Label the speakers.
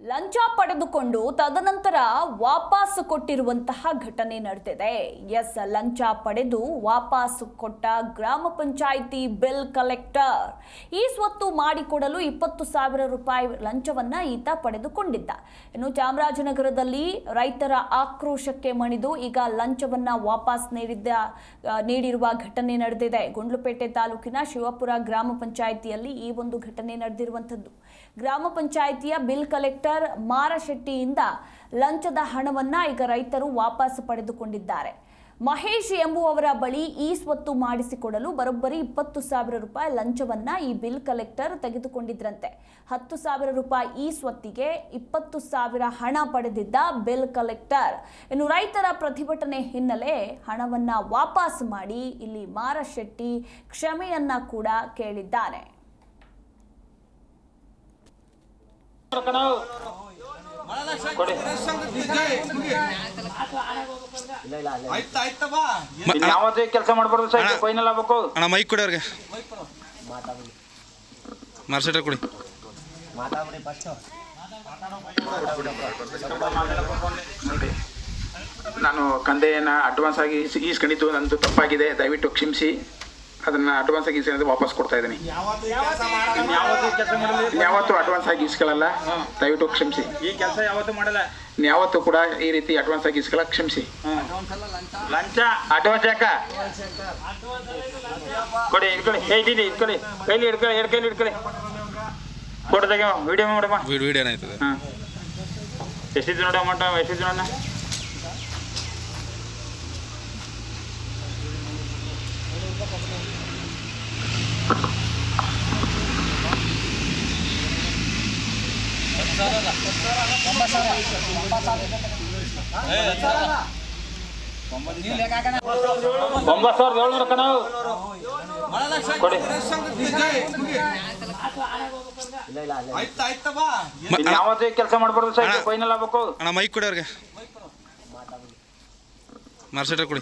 Speaker 1: ಲಂಚ ಪಡೆದುಕೊಂಡು ತದನಂತರ ವಾಪಸ್ ಕೊಟ್ಟಿರುವಂತಹ ಘಟನೆ ನಡೆದಿದೆ. ಎಸ್, ಲಂಚ ಪಡೆದು ವಾಪಸ್ ಕೊಟ್ಟ ಗ್ರಾಮ ಪಂಚಾಯಿತಿ ಬಿಲ್ ಕಲೆಕ್ಟರ್ ಈ ಸ್ವತ್ತು ಮಾಡಿಕೊಡಲು 20,000 ರೂಪಾಯಿ ಲಂಚವನ್ನ ಈತ ಪಡೆದುಕೊಂಡಿದ್ದ. ಇನ್ನು ಚಾಮರಾಜನಗರದಲ್ಲಿ ರೈತರ ಆಕ್ರೋಶಕ್ಕೆ ಮಣಿದು ಈಗ ಲಂಚವನ್ನ ವಾಪಸ್ ನೀಡಿರುವ ಘಟನೆ ನಡೆದಿದೆ. ಗುಂಡ್ಲುಪೇಟೆ ತಾಲೂಕಿನ ಶಿವಪುರ ಗ್ರಾಮ ಪಂಚಾಯಿತಿಯಲ್ಲಿ ಈ ಒಂದು ಘಟನೆ ನಡೆದಿರುವಂತದ್ದು. ಗ್ರಾಮ ಪಂಚಾಯಿತಿಯ ಬಿಲ್ ಕಲೆಕ್ಟರ್ ಮಾರಶೆಟ್ಟಿಯಿಂದ ಲಂಚದ ಹಣವನ್ನ ಈಗ ರೈತರು ವಾಪಸ್ ಪಡೆದುಕೊಂಡಿದ್ದಾರೆ. ಮಹೇಶ್ ಎಂಬುವವರ ಬಳಿ ಈ ಸ್ವತ್ತು ಮಾಡಿಸಿಕೊಡಲು ಬರೋಬ್ಬರಿ 20,000 ರೂಪಾಯಿ ಲಂಚವನ್ನ ಈ ಬಿಲ್ ಕಲೆಕ್ಟರ್ ತೆಗೆದುಕೊಂಡಿದ್ರಂತೆ. 10,000 ರೂಪಾಯಿ ಈ ಸ್ವತ್ತಿಗೆ 20,000 ಹಣ ಪಡೆದಿದ್ದ ಬಿಲ್ ಕಲೆಕ್ಟರ್ ಇನ್ನು ರೈತರ ಪ್ರತಿಭಟನೆ ಹಿನ್ನೆಲೆ ಹಣವನ್ನ ವಾಪಸ್ ಮಾಡಿ ಇಲ್ಲಿ ಮಾರಶೆಟ್ಟಿ ಕ್ಷಮೆಯನ್ನ ಕೂಡ ಕೇಳಿದ್ದಾರೆ.
Speaker 2: ಯಾವತ್ತೇ ಕೆಲಸ ಮಾಡಬಾರ್ದು ಸರ್, ಫೈನಲ್ ಆಗಬೇಕು.
Speaker 3: ಅಣ್ಣ ಮೈಕ್ ಕೊಡಿ ಅವ್ರಿಗೆ, ಮಾರ್ಸೆಟರ್ ಕೊಡಿ.
Speaker 2: ನಾನು ಕಂದೆಯನ್ನು ಅಡ್ವಾನ್ಸ್ ಆಗಿ ಈಸ್ಕೊಂಡಿದ್ದು ನಂದು ತಪ್ಪಾಗಿದೆ, ದಯವಿಟ್ಟು ಕ್ಷಮಿಸಿ. ಅದನ್ನ ಅಡ್ವಾನ್ಸ್ ಆಗಿ ಈಸ್ಕೊಂಡು ವಾಪಸ್ ಕೊಡ್ತಾ ಇದ್ದೀನಿ. ಯಾವತ್ತೂ ಅಡ್ವಾನ್ಸ್ ಆಗಿ ಇಸ್ಕೊಳ್ಳಲ್ಲ, ದಯವಿಟ್ಟು ಕ್ಷಮಿಸಿ.
Speaker 4: ಈ ಕೆಲಸ ಯಾವತ್ತೂ ಮಾಡಲ್ಲ,
Speaker 2: ಯಾವತ್ತೂ ಕೂಡ ಈ ರೀತಿ ಅಡ್ವಾನ್ಸ್ ಆಗಿ ಇಸ್ಕೊಳ್ಳ ಕ್ಷಮಿಸಿ.
Speaker 4: ಲಂಚ
Speaker 2: ಅಡ್ವಾನ್ಸ್ ಯಾಕ ಕೊಡಿ, ಇಟ್ಕೊಳ್ಳಿ, ಇಟ್ಕೊಳ್ಳಿ, ಕೈಲಿ ಇಟ್ಕೊಳ್ಳಿ, 2 ಕೈಲಿ ಇಟ್ಕೊಳ್ಳಿ. ಫೋಟೋ ತೆಗೆ, ವಿಡಿಯೋ ಮಾಡಮ್ಮ.
Speaker 3: ವಿಡಿಯೋ ಏನಾಯ್ತದೆ?
Speaker 2: ಹಾಂ, ಎಷ್ಟಿದ್ದು ನೋಡಿ ಅಮೌಂಟ್, ಎಷ್ಟಿದ್ದು ನೋಡೋಣ. $9,700 ಕಣ ಕೊಡಿ. ಯಾವತ್ತೇ ಕೆಲಸ ಮಾಡಬಾರ್ದು ಸರ್, ಫೈನಲ್ ಆಗಬೇಕು.
Speaker 3: ಅಣ್ಣ ಮೈಕ್ ಕೊಡಿ ಅವ್ರಿಗೆ, ಮಾರ್ಸೆಟರ್ ಕೊಡಿ.